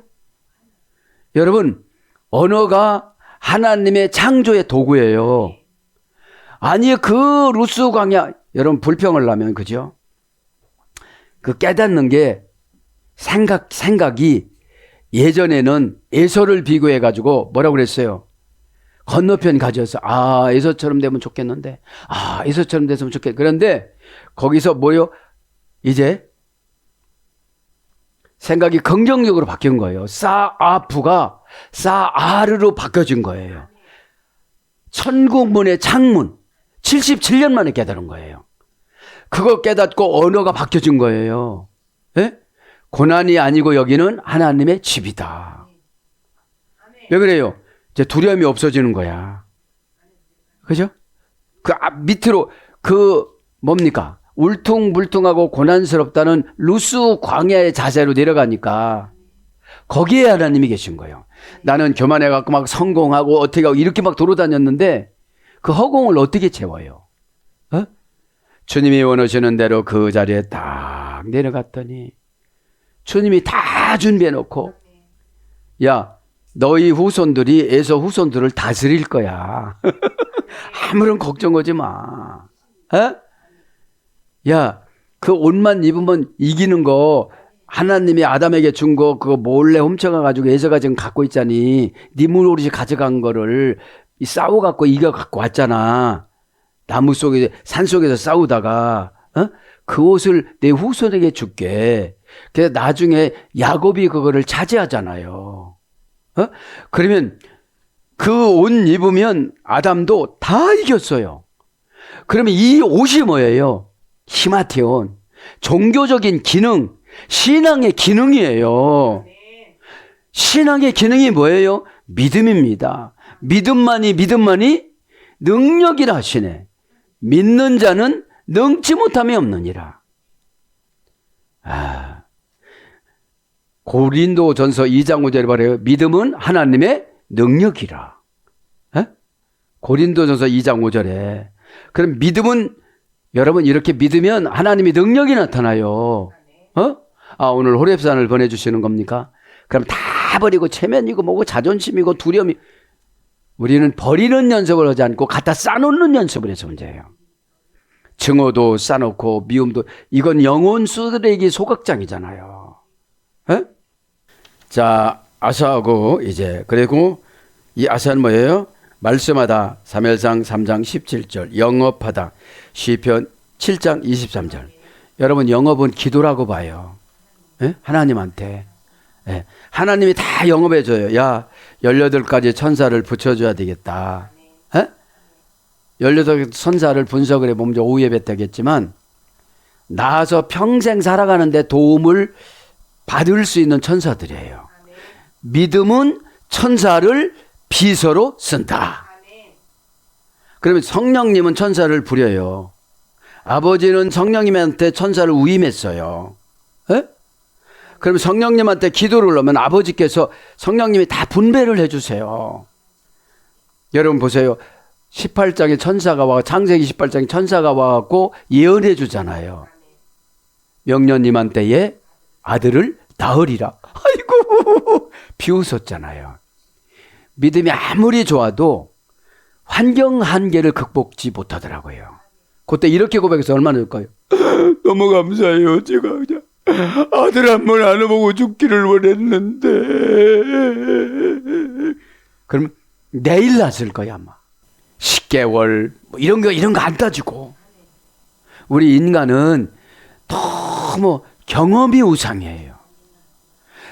여러분, 언어가 하나님의 창조의 도구예요. 아니, 그 루스 광야, 여러분 불평을 하면, 그죠? 그 깨닫는 게 생각이 예전에는 에서를 비교해가지고 뭐라고 그랬어요? 건너편 가져서, 에서처럼 되면 좋겠는데, 에서처럼 됐으면 좋겠. 그런데 거기서 뭐요? 이제 생각이 긍정적으로 바뀐 거예요. 사아프가 사아르로 바뀌어진 거예요. 천국문의 창문 77년 만에 깨달은 거예요. 그거 깨닫고 언어가 바뀌어진 거예요. 예? 고난이 아니고 여기는 하나님의 집이다. 왜 그래요? 이제 두려움이 없어지는 거야. 그죠? 그 밑으로 뭡니까? 울퉁불퉁하고 고난스럽다는 루스 광야의 자세로 내려가니까 거기에 하나님이 계신 거예요. 나는 교만해갖고 막 성공하고 어떻게 하고 이렇게 막 돌아다녔는데 그 허공을 어떻게 채워요? 주님이 원하시는 대로 그 자리에 딱 내려갔더니 주님이 다 준비해놓고 야, 너희 후손들이 에서 후손들을 다스릴 거야. 아무런 걱정하지 마. 야, 그 옷만 입으면 이기는 거 하나님이 아담에게 준 거 그거 몰래 훔쳐가가지고 에서가 지금 갖고 있자니 네 물오릇이 가져간 거를 싸워갖고 이겨갖고 왔잖아. 나무 속에 산속에서 싸우다가 그 옷을 내 후손에게 줄게. 그래서 나중에 야곱이 그거를 차지하잖아요. 그러면 그 옷 입으면 아담도 다 이겼어요. 그러면 이 옷이 뭐예요? 히마테온, 종교적인 기능, 신앙의 기능이에요. 신앙의 기능이 뭐예요? 믿음입니다. 믿음만이 능력이라 하시네. 믿는 자는 능치 못함이 없느니라. 고린도전서 2장 5절에 말해요. 믿음은 하나님의 능력이라. 고린도전서 2장 5절에. 그럼 믿음은 여러분 이렇게 믿으면 하나님의 능력이 나타나요. 오늘 호렙산을 보내주시는 겁니까? 그럼 다 버리고 체면이고 뭐고 자존심이고 두려움이 우리는 버리는 연습을 하지 않고 갖다 쌓아놓는 연습을 해서 문제예요. 증오도 쌓아놓고 미움도 이건 영혼 쓰레기 소각장이잖아요. 자, 아사하고 이제 그리고 이 아사는 뭐예요? 말씀하다, 사무엘상 3장 17절, 영업하다, 시편 7장 23절. 여러분 영업은 기도라고 봐요. 하나님한테. 하나님이 다 영업해줘요. 야, 18가지 천사를 붙여줘야 되겠다. 18가지 천사를 분석을 해보면 오후 예배 때겠지만 나와서 평생 살아가는데 도움을 받을 수 있는 천사들이에요. 믿음은 천사를 비서로 쓴다. 그러면 성령님은 천사를 부려요. 아버지는 성령님한테 천사를 위임했어요. 에? 그럼 성령님한테 기도를 하면 아버지께서 성령님이 다 분배를 해주세요. 여러분 보세요. 18장에 천사가 와, 창세기 18장에 천사가 와갖고 예언해 주잖아요. 명령님한테의 아들을 낳으리라. 아이고, 비웃었잖아요. 믿음이 아무리 좋아도 환경 한계를 극복지 못하더라고요. 그때 이렇게 고백해서 얼마나 좋을까요? 너무 감사해요. 제가 그냥 아들 한 번 안 해보고 죽기를 원했는데. 그러면 내일 났을 거야 아마. 10개월 뭐 이런 거 안 따지고. 우리 인간은 너무 경험이 우상이에요.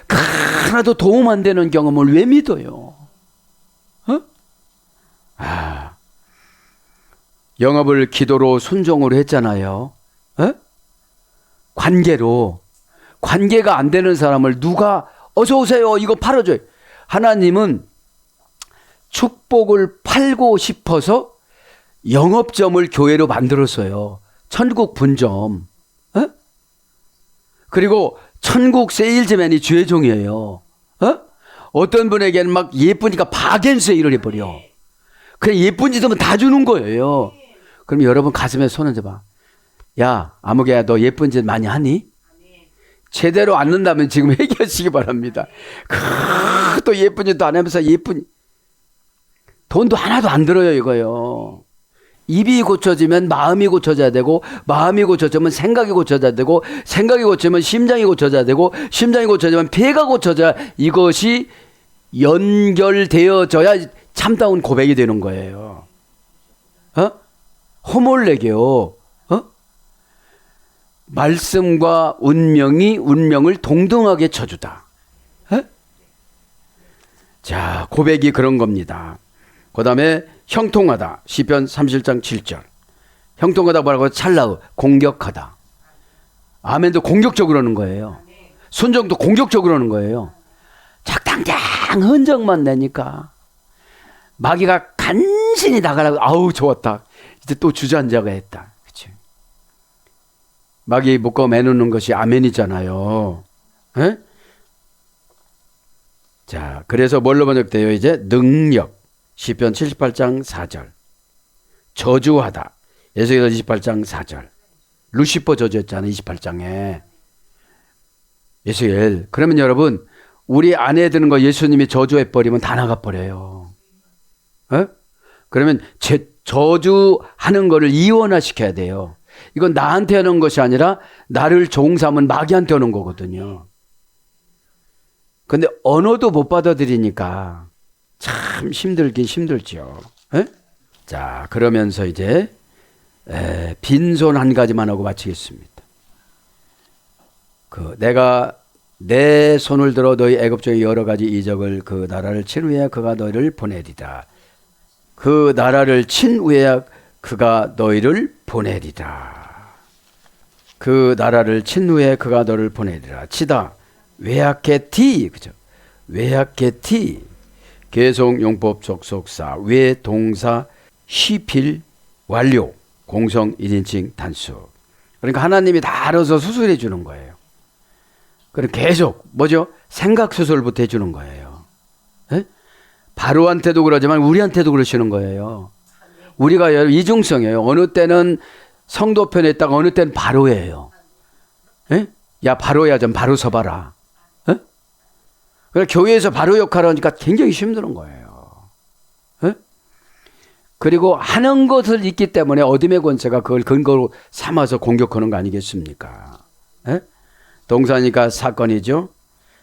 하나도 도움 안 되는 경험을 왜 믿어요? 영업을 기도로 순종으로 했잖아요. 관계로. 관계가 안 되는 사람을 누가 어서 오세요 이거 팔아줘요. 하나님은 축복을 팔고 싶어서 영업점을 교회로 만들었어요. 천국 분점. 그리고 천국 세일즈맨이 주의 종이에요. 어떤 분에게는 막 예쁘니까 바겐 세일을 해버려. 그냥 예쁜 짓 하면 다 주는 거예요. 그럼 여러분 가슴에 손 얹어봐. 야, 아무개야, 너 예쁜 짓 많이 하니? 제대로 안 는다면 지금 회개하시기 바랍니다. 또 예쁜 짓도 안 하면서 돈도 하나도 안 들어요, 이거요. 입이 고쳐지면 마음이 고쳐져야 되고, 마음이 고쳐지면 생각이 고쳐져야 되고, 생각이 고쳐지면 심장이 고쳐져야 되고, 심장이 고쳐지면 폐가 고쳐져야 이것이 연결되어져야 참다운 고백이 되는 거예요. 호몰레게요. 말씀과 운명이 운명을 동등하게 쳐주다. 자, 고백이 그런 겁니다. 그 다음에 형통하다. 시편 37장 7절. 형통하다 뭐라고? 찰나의 공격하다. 아멘도 공격적으로 하는 거예요. 순종도 공격적으로 하는 거예요. 적당량 흔적만 내니까 마귀가 간신히 나가라고. 아우 좋았다. 이제 또 주저앉아가 했다. 그치? 마귀 묶어 매놓는 것이 아멘이잖아요. 에? 자, 그래서 뭘로 번역돼요? 이제 능력. 시편 78장 4절. 저주하다. 에스겔 28장 4절. 루시퍼 저주했잖아요. 28장에. 에스겔. 그러면 여러분 우리 안에 드는 거 예수님이 저주해버리면 다 나가버려요. 그러면 저주하는 거를 이원화시켜야 돼요. 이건 나한테 하는 것이 아니라 나를 종삼은 마귀한테 하는 거거든요. 근데 언어도 못 받아들이니까 참 힘들긴 힘들죠. 자, 그러면서 이제 빈손 한 가지만 하고 마치겠습니다. 내가 내 손을 들어 너희 애굽족의 여러 가지 이적을 그 나라를 친 후에 그가 너희를 보내리다. 그 나라를 친 후에 그가 너희를 보내리다. 그 나라를 친 후에 그가 너를 보내리라. 치다. 외약해티. 그죠? 외약해티. 계속 용법 접속사 외 동사 시필 완료 공성 1인칭 단수. 그러니까 하나님이 다 알아서 수술해 주는 거예요. 그럼 계속 뭐죠? 생각 수술부터 해주는 거예요. 에? 바로한테도 그러지만 우리한테도 그러시는 거예요. 우리가 이중성이에요. 어느 때는 성도 편에 있다가 어느 때는 바로예요. 에? 야 바로야 좀 바로 서봐라. 에? 그래서 교회에서 바로 역할을 하니까 굉장히 힘든 거예요. 에? 그리고 하는 것을 있기 때문에 어둠의 권세가 그걸 근거로 삼아서 공격하는 거 아니겠습니까? 에? 동사니까 사건이죠.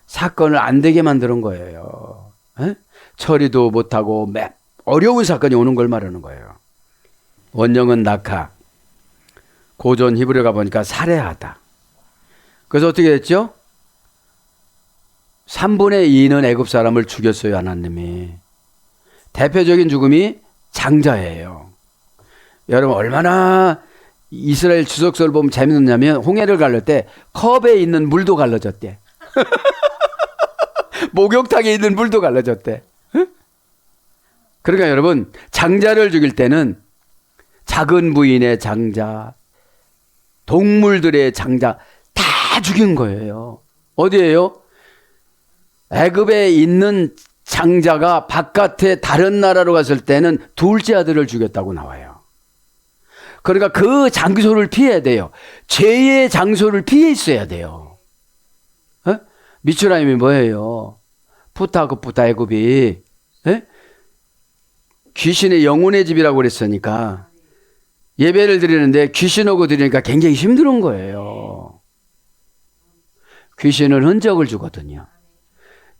사건을 안 되게 만드는 거예요. 에? 처리도 못하고 어려운 사건이 오는 걸 말하는 거예요. 원형은 낙하. 고전 히브리어 가보니까 살해하다. 그래서 어떻게 했죠? 3분의 2는 애굽 사람을 죽였어요. 하나님이. 대표적인 죽음이 장자예요. 여러분 얼마나 이스라엘 주석서를 보면 재밌느냐면 홍해를 갈릴 때 컵에 있는 물도 갈라졌대. 목욕탕에 있는 물도 갈라졌대. 그러니까 여러분, 장자를 죽일 때는 작은 부인의 장자, 동물들의 장자 다 죽인 거예요. 어디예요? 애굽에 있는 장자가 바깥에 다른 나라로 갔을 때는 둘째 아들을 죽였다고 나와요. 그러니까 그 장소를 피해야 돼요. 죄의 장소를 피해 있어야 돼요. 미추라임이 뭐예요? 푸타 애굽이 귀신의 영혼의 집이라고 그랬으니까 예배를 드리는데 귀신 오고 드리니까 굉장히 힘든 거예요. 귀신은 흔적을 주거든요.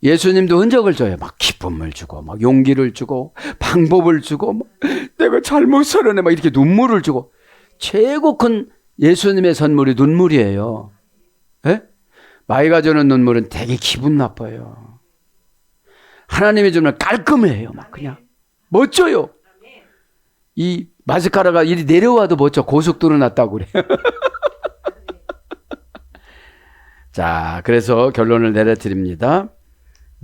예수님도 흔적을 줘요. 막 기쁨을 주고, 막 용기를 주고, 방법을 주고, 막 내가 잘못 살았네, 막 이렇게 눈물을 주고. 최고 큰 예수님의 선물이 눈물이에요. 예? 마이가 주는 눈물은 되게 기분 나빠요. 하나님이 주는 깔끔해요. 막 그냥 멋져요. 이 마스카라가 이리 내려와도 멋져. 고속도로 났다고 그래. 자, 그래서 결론을 내려드립니다.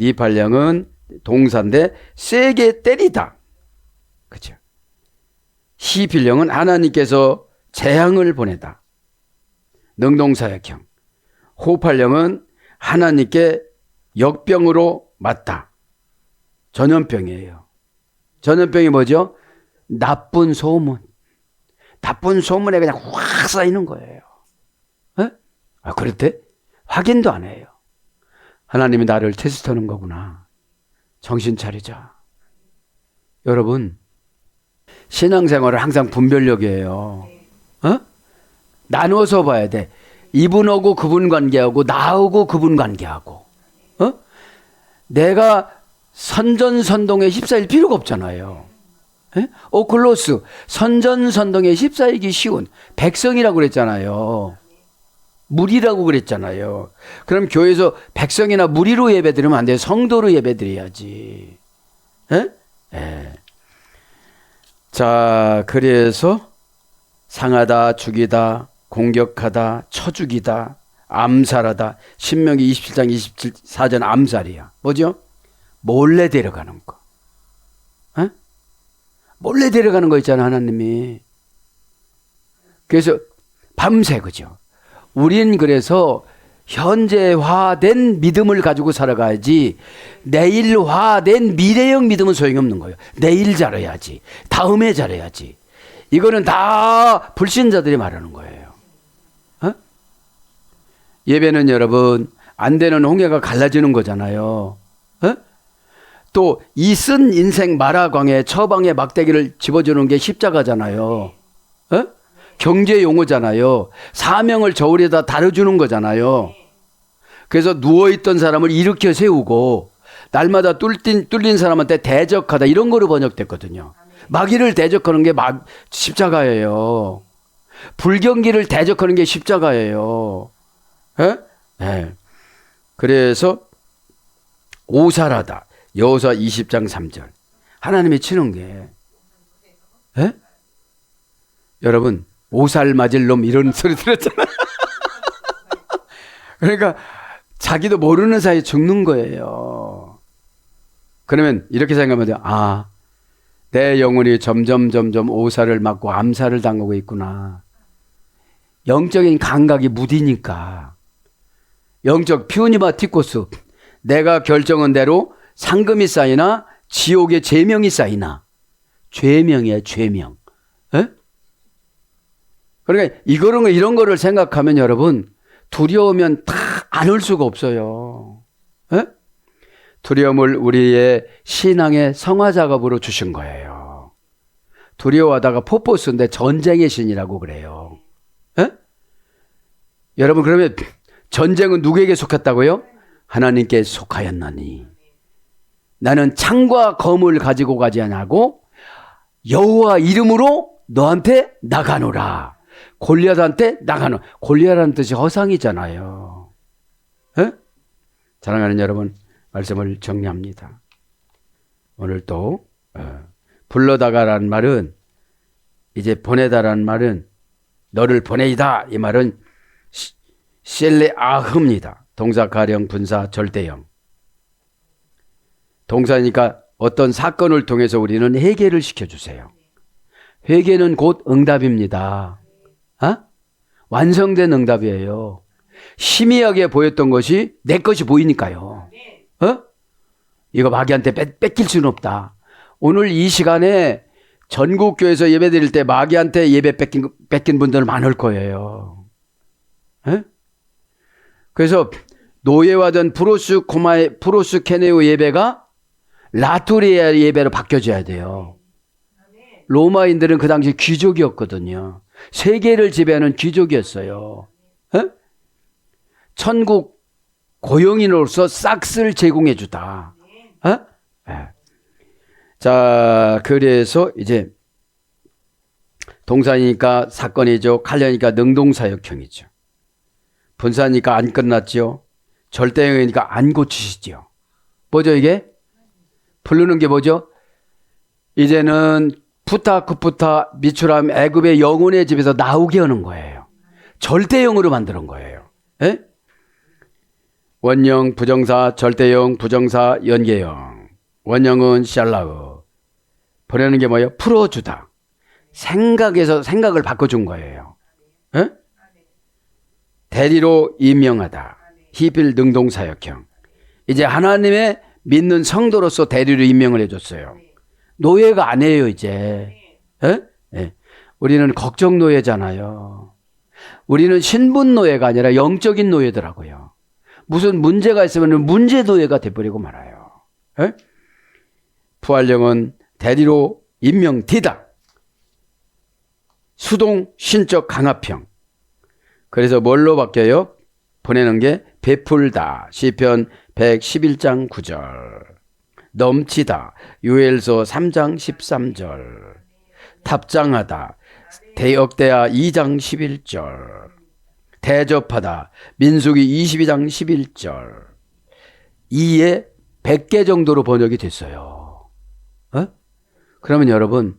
네 발령은 동사인데 세게 때리다. 그렇죠? 시필령은 하나님께서 재앙을 보내다. 능동사역형. 호팔령은 하나님께 역병으로 맞다. 전염병이에요. 전염병이 뭐죠? 나쁜 소문. 나쁜 소문에 그냥 확 쌓이는 거예요. 그랬대? 확인도 안 해요. 하나님이 나를 테스트하는 거구나. 정신 차리자. 여러분, 신앙생활을 항상 분별력이에요. 나누어서 봐야 돼. 이분하고 그분 관계하고 나하고 그분 관계하고. 내가 선전선동에 휩싸일 필요가 없잖아요. 오클로스, 선전선동에 휩싸이기 쉬운 백성이라고 그랬잖아요. 무리라고 그랬잖아요. 그럼 교회에서 백성이나 무리로 예배드리면 안 돼요. 성도로 예배드려야지. 자, 그래서 상하다, 죽이다, 공격하다, 쳐 죽이다, 암살하다. 신명기 27장 24절 암살이야. 뭐죠? 몰래 데려가는 거. 몰래 데려가는 거 있잖아, 하나님이. 그래서 밤새, 그죠? 우린 그래서 현재화된 믿음을 가지고 살아가야지 내일화된 미래형 믿음은 소용이 없는 거예요. 내일 잘해야지. 다음에 잘해야지. 이거는 다 불신자들이 말하는 거예요. 예배는 여러분 안 되는 홍해가 갈라지는 거잖아요. 또 이 쓴 인생 마라광에 처방에 막대기를 집어주는 게 십자가잖아요. 경제 용어잖아요. 사명을 저울에다 달아주는 거잖아요. 그래서 누워있던 사람을 일으켜 세우고 날마다 뚫린 사람한테 대적하다 이런 거로 번역됐거든요. 마귀를 대적하는 게 십자가예요. 불경기를 대적하는 게 십자가예요. 네. 그래서 오살하다. 여호수아 20장 3절. 하나님이 치는 게 여러분 오살 맞을 놈 이런 소리 들었잖아. 그러니까 자기도 모르는 사이에 죽는 거예요. 그러면 이렇게 생각하면 돼요. 내 영혼이 점점 오살을 맞고 암살을 당하고 있구나. 영적인 감각이 무디니까. 영적 퓨니마티코스. 내가 결정한 대로 상금이 쌓이나 지옥의 죄명이 쌓이나. 죄명이야, 죄명. 그러니까 이런 거를 생각하면 여러분 두려우면 다 안 올 수가 없어요. 두려움을 우리의 신앙의 성화 작업으로 주신 거예요. 두려워하다가 포포스인데 전쟁의 신이라고 그래요. 여러분 그러면 전쟁은 누구에게 속했다고요? 하나님께 속하였나니 나는 창과 검을 가지고 가지 아니하고 여호와 이름으로 너한테 나가노라. 골리앗한테 나가노. 골리앗이라는 뜻이 허상이잖아요. 사랑하는 여러분, 말씀을 정리합니다. 오늘 또 불러다가라는 말은 이제 보내다라는 말은 너를 보내이다 이 말은 셀레아흐입니다. 동사, 가령, 분사, 절대형. 동사니까 어떤 사건을 통해서 우리는 회개를 시켜주세요. 회개는 곧 응답입니다. 완성된 응답이에요. 희미하게 보였던 것이 내 것이 보이니까요. 이거 마귀한테 뺏길 수는 없다. 오늘 이 시간에 전국교회에서 예배 드릴 때 마귀한테 예배 뺏긴 분들 많을 거예요. 그래서 노예화된 프로스 케네오 예배가 라토리아 예배로 바뀌어져야 돼요. 로마인들은 그 당시 귀족이었거든요. 세계를 지배하는 귀족이었어요. 천국 고용인으로서 싹스를 제공해 주다. 자, 그래서 이제 동사니까 사건이죠. 칼려니까 능동사역형이죠. 분사니까 안 끝났죠. 절대형이니까 안 고치시죠. 뭐죠 이게? 부르는 게 뭐죠? 이제는 푸타 미추람 애굽의 영혼의 집에서 나오게 하는 거예요. 절대형으로 만드는 거예요. 원형, 부정사, 절대형, 부정사, 연계형. 원형은 샬라우. 보내는 게 뭐예요? 풀어주다. 생각을 바꿔준 거예요. 대리로 임명하다. 히필 능동사역형. 이제 하나님의 믿는 성도로서 대리로 임명을 해줬어요. 노예가 아니에요 이제. 우리는 걱정 노예잖아요. 우리는 신분 노예가 아니라 영적인 노예더라고요. 무슨 문제가 있으면 문제 노예가 돼버리고 말아요. 부활령은 대리로 임명되다. 수동 신적 강압형. 그래서 뭘로 바뀌어요? 보내는 게 베풀다. 시편 111장 9절. 넘치다. 요엘서 3장 13절. 답장하다. 대역대하 2장 11절. 대접하다. 민수기 22장 11절. 2에 100개 정도로 번역이 됐어요. 그러면 여러분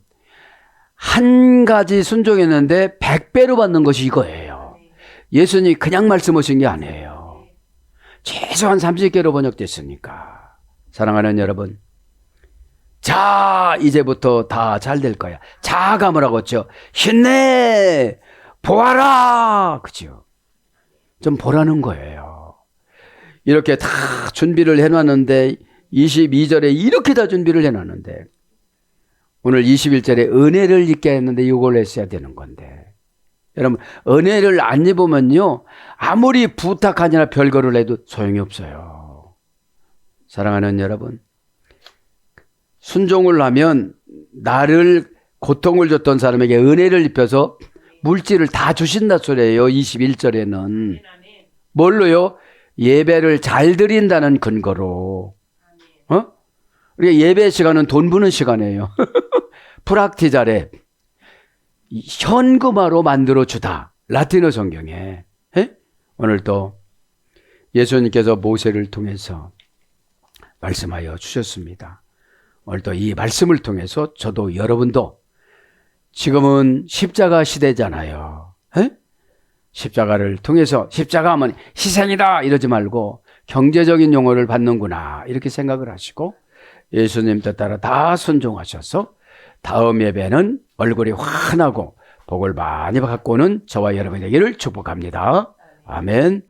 한 가지 순종했는데 100배로 받는 것이 이거예요. 예수님이 그냥 말씀하신 게 아니에요. 최소한 30개로 번역됐으니까. 사랑하는 여러분, 자 이제부터 다 잘 될 거야. 자가 뭐라고 했죠? 힘내 보아라. 그죠? 좀 보라는 거예요. 이렇게 다 준비를 해놨는데 22절에 이렇게 다 준비를 해놨는데 오늘 21절에 은혜를 입게 했는데 이걸 했어야 되는 건데 여러분 은혜를 안 입으면요 아무리 부탁하니나 별거를 해도 소용이 없어요. 사랑하는 여러분, 순종을 하면 나를 고통을 줬던 사람에게 은혜를 입혀서 물질을 다 주신다 소리예요. 21절에는 뭘로요? 예배를 잘 드린다는 근거로. 우리가 예배 시간은 돈 버는 시간이에요. 프락티자레 현금화로 만들어 주다. 라틴어 성경에. 오늘 또 예수님께서 모세를 통해서 말씀하여 주셨습니다. 오늘 또 이 말씀을 통해서 저도 여러분도 지금은 십자가 시대잖아요. 십자가를 통해서 십자가 하면 희생이다 이러지 말고 경제적인 용어를 받는구나 이렇게 생각을 하시고 예수님 뜻 따라 다 순종하셔서 다음 예배는 얼굴이 환하고 복을 많이 갖고 오는 저와 여러분이 되기를 축복합니다. 아멘.